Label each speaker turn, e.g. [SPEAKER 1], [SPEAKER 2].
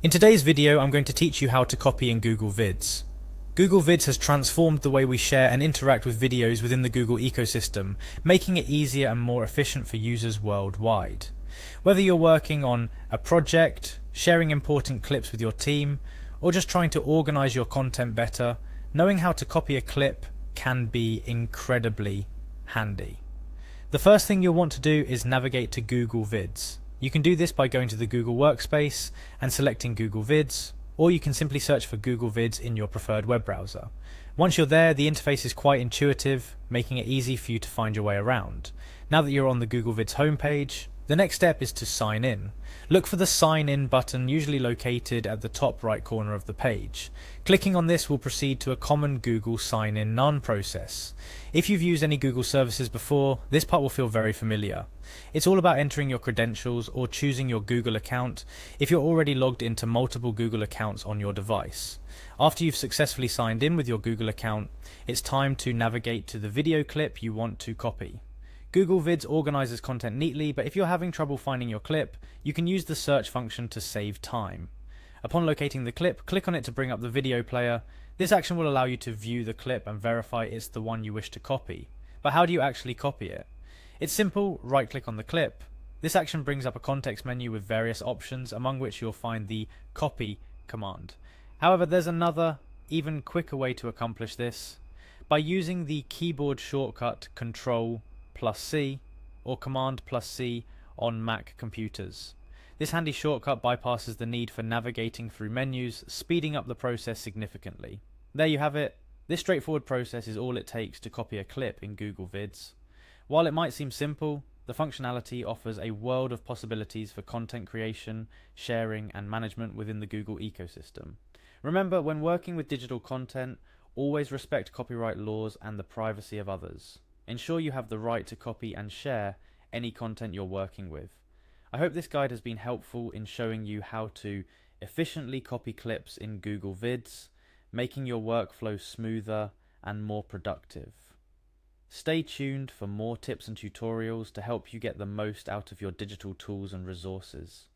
[SPEAKER 1] In today's video, I'm going to teach you how to copy in Google Vids. Google Vids has transformed the way we share and interact with videos within the Google ecosystem, making it easier and more efficient for users worldwide. Whether you're working on a project, sharing important clips with your team, or just trying to organize your content better, knowing how to copy a clip can be incredibly handy. The first thing you'll want to do is navigate to Google Vids. You can do this by going to the Google Workspace and selecting Google Vids, or you can simply search for Google Vids in your preferred web browser. Once you're there, the interface is quite intuitive, making it easy for you to find your way around. Now that you're on the Google Vids homepage, the next step is to sign in. Look for the Sign In button, usually located at the top right corner of the page. Clicking on this will proceed to a common Google Sign In None process. If you've used any Google services before, this part will feel very familiar. It's all about entering your credentials or choosing your Google account if you're already logged into multiple Google accounts on your device. After you've successfully signed in with your Google account, it's time to navigate to the video clip you want to copy. Google Vids organizes content neatly, but if you're having trouble finding your clip, you can use the search function to save time. Upon locating the clip, click on it to bring up the video player. This action will allow you to view the clip and verify it's the one you wish to copy. But how do you actually copy it? It's simple, right-click on the clip. This action brings up a context menu with various options, among which you'll find the copy command. However, there's another, even quicker way to accomplish this. By using the keyboard shortcut Ctrl+C or Command+C on Mac computers. This handy shortcut bypasses the need for navigating through menus, speeding up the process significantly. There you have it. This straightforward process is all it takes to copy a clip in Google Vids. While it might seem simple, the functionality offers a world of possibilities for content creation, sharing, and management within the Google ecosystem. Remember, when working with digital content, always respect copyright laws and the privacy of others. Ensure you have the right to copy and share any content you're working with. I hope this guide has been helpful in showing you how to efficiently copy clips in Google Vids, making your workflow smoother and more productive. Stay tuned for more tips and tutorials to help you get the most out of your digital tools and resources.